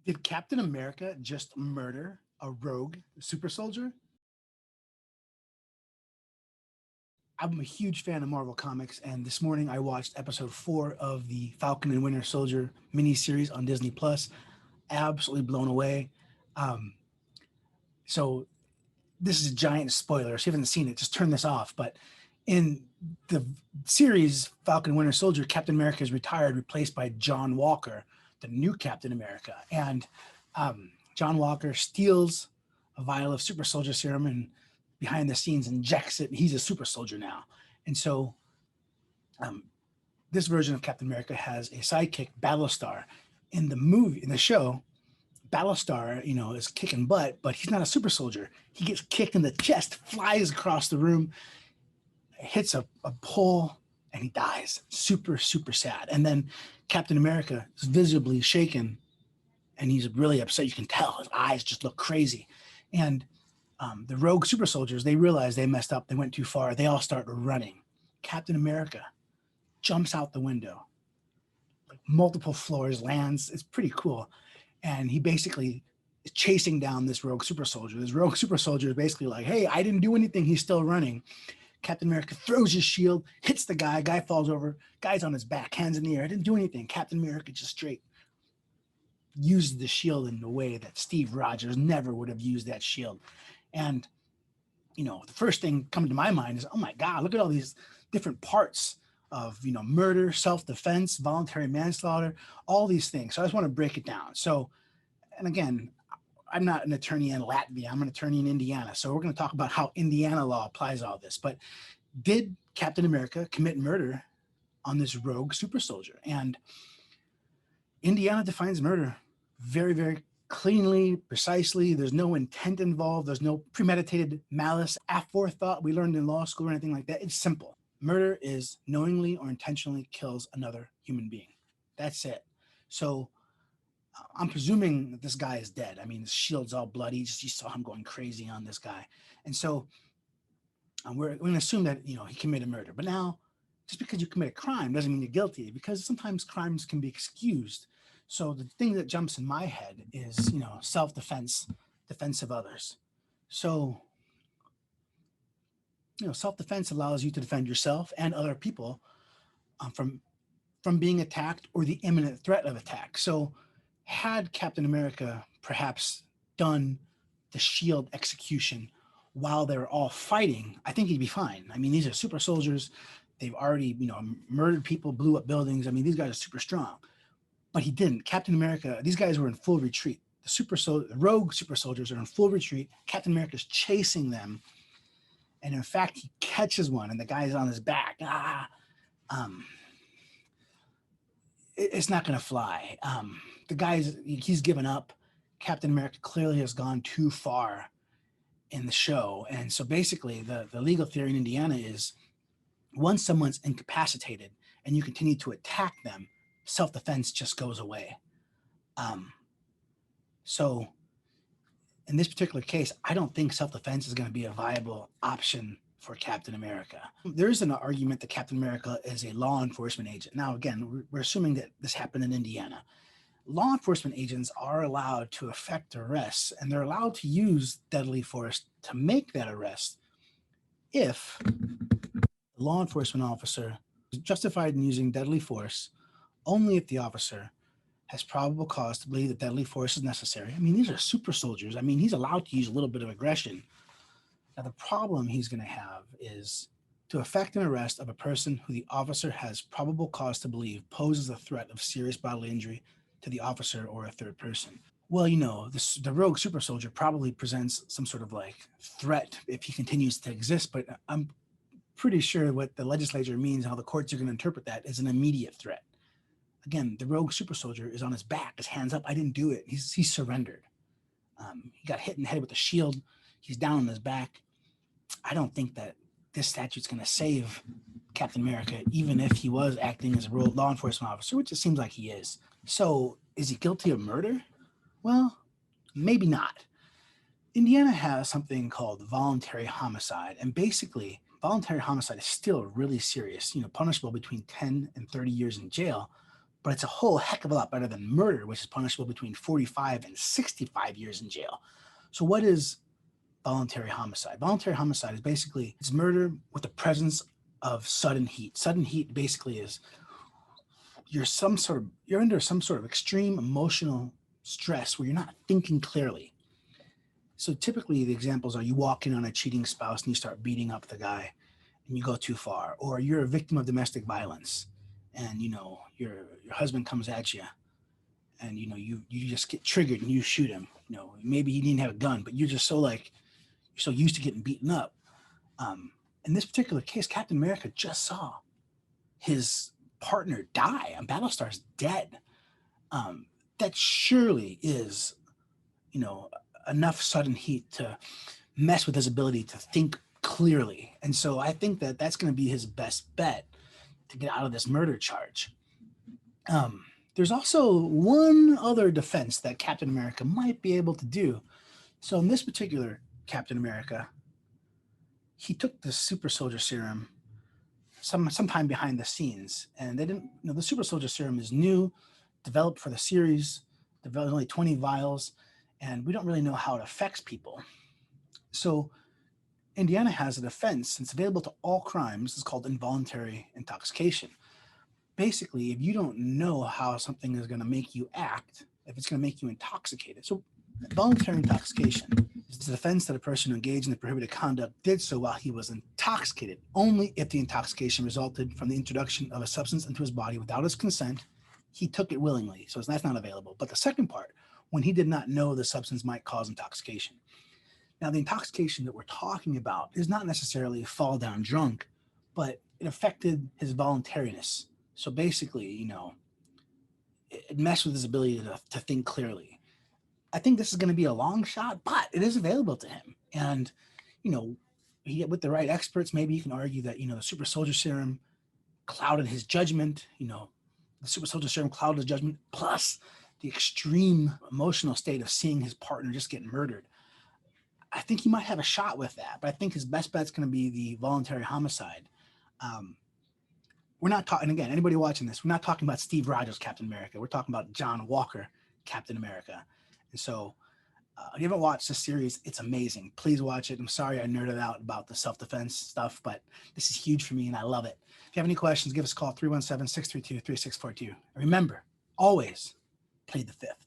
Did Captain America just murder a rogue super soldier? I'm a huge fan of Marvel Comics, and this morning I watched episode 4 of the Falcon and Winter Soldier miniseries on Disney Plus. Absolutely blown away. Um, so this is a giant spoiler. If you haven't seen it, just turn this off. But in the series Falcon and Winter Soldier, Captain America is retired, replaced by John Walker, the new Captain America. And John Walker steals a vial of super soldier serum and behind the scenes injects it. He's a super soldier now. And so um, this version of Captain America has a sidekick, Battlestar. In the show, Battlestar, is kicking butt, but he's not a super soldier. He gets kicked in the chest, flies across the room, hits a pole, and he dies. Super, super sad. And then Captain America is visibly shaken, and he's really upset. You can tell his eyes just look crazy. And the rogue super soldiers, they realize they messed up. They went too far. They all start running. Captain America jumps out the window, like multiple floors, lands. It's pretty cool. And he basically is chasing down this rogue super soldier. This rogue super soldier is basically like, hey, I didn't do anything. He's still running. Captain America throws his shield, hits the guy falls over, guy's on his back, hands in the air. I didn't do anything. Captain America just straight used the shield in a way that Steve Rogers never would have used that shield. And, the first thing coming to my mind is, oh my God, look at all these different parts of, murder, self-defense, voluntary manslaughter, all these things. So I just want to break it down. So, and again, I'm not an attorney in Latvia. I'm an attorney in Indiana. So we're going to talk about how Indiana law applies all this. But did Captain America commit murder on this rogue super soldier? And Indiana defines murder very, very cleanly, precisely. There's no intent involved. There's no premeditated malice, aforethought we learned in law school or anything like that. It's simple. Murder is knowingly or intentionally kills another human being. That's it. So I'm presuming that this guy is dead. I mean, his shield's all bloody. You saw him going crazy on this guy. And so we're going to assume that, he committed murder. But now, just because you commit a crime doesn't mean you're guilty, because sometimes crimes can be excused. So the thing that jumps in my head is, self-defense, defense of others. So, self-defense allows you to defend yourself and other people from being attacked or the imminent threat of attack. So had Captain America perhaps done the shield execution while they're all fighting, I think he'd be fine. I mean, these are super soldiers. They've already, murdered people, blew up buildings. I mean, these guys are super strong. But he didn't. Captain America, these guys were in full retreat. The rogue super soldiers are in full retreat. Captain America's chasing them. And in fact, he catches one and the guy's on his back. It's not going to fly. He's given up. Captain America clearly has gone too far in the show. And so basically the legal theory in Indiana is once someone's incapacitated and you continue to attack them, self-defense just goes away. So in this particular case, I don't think self-defense is going to be a viable option for Captain America. There is an argument that Captain America is a law enforcement agent. Now, again, we're assuming that this happened in Indiana. Law enforcement agents are allowed to effect arrests, and they're allowed to use deadly force to make that arrest if the law enforcement officer is justified in using deadly force only if the officer has probable cause to believe that deadly force is necessary. I mean, these are super soldiers. I mean, he's allowed to use a little bit of aggression. Now, the problem he's going to have is to effect an arrest of a person who the officer has probable cause to believe poses a threat of serious bodily injury to the officer or a third person. Well, the rogue super soldier probably presents some sort of threat if he continues to exist, but I'm pretty sure what the legislature means, how the courts are going to interpret that, is an immediate threat. Again, the rogue super soldier is on his back, his hands up. I didn't do it. He's surrendered. He got hit in the head with a shield. He's down on his back. I don't think that this statute's going to save Captain America, even if he was acting as a law enforcement officer, which it seems like he is. So is he guilty of murder? Well, maybe not. Indiana has something called voluntary homicide. And basically, voluntary homicide is still really serious, punishable between 10 and 30 years in jail. but it's a whole heck of a lot better than murder, which is punishable between 45 and 65 years in jail. So what is voluntary homicide? Voluntary homicide is basically it's murder with the presence of sudden heat. Sudden heat basically is you're under some sort of extreme emotional stress where you're not thinking clearly. So typically the examples are you walk in on a cheating spouse and you start beating up the guy and you go too far, or you're a victim of domestic violence and your husband comes at you and you just get triggered and you shoot him. Maybe he didn't have a gun, but you're just you're so used to getting beaten up. In this particular case, Captain America just saw his partner die on Battlestar's dead. That surely is, enough sudden heat to mess with his ability to think clearly. And so I think that that's going to be his best bet to get out of this murder charge. There's also one other defense that Captain America might be able to do. So in this particular Captain America, he took the super soldier serum sometime behind the scenes, and they didn't. The super soldier serum is new, developed for the series. Developed only 20 vials, and we don't really know how it affects people. So Indiana has a defense. It's available to all crimes. It's called involuntary intoxication. Basically, if you don't know how something is going to make you act, if it's going to make you intoxicated. So voluntary intoxication is the defense that a person who engaged in the prohibited conduct did so while he was intoxicated, only if the intoxication resulted from the introduction of a substance into his body without his consent. He took it willingly, so that's not available. But the second part, when he did not know the substance might cause intoxication. Now, the intoxication that we're talking about is not necessarily fall down drunk, but it affected his voluntariness. So basically, it messed with his ability to think clearly. I think this is going to be a long shot, but it is available to him. And, with the right experts, maybe you can argue that, the super soldier serum clouded his judgment, the super soldier serum clouded his judgment, plus the extreme emotional state of seeing his partner just get murdered. I think he might have a shot with that, but I think his best bet's going to be the voluntary homicide. We're not talking, again, anybody watching this, we're not talking about Steve Rogers Captain America. We're talking about John Walker Captain America. And so if you haven't watched this series, it's amazing. Please watch it. I'm sorry I nerded out about the self-defense stuff, but this is huge for me and I love it. If you have any questions, give us a call, 317-632-3642. And remember, always plead the fifth.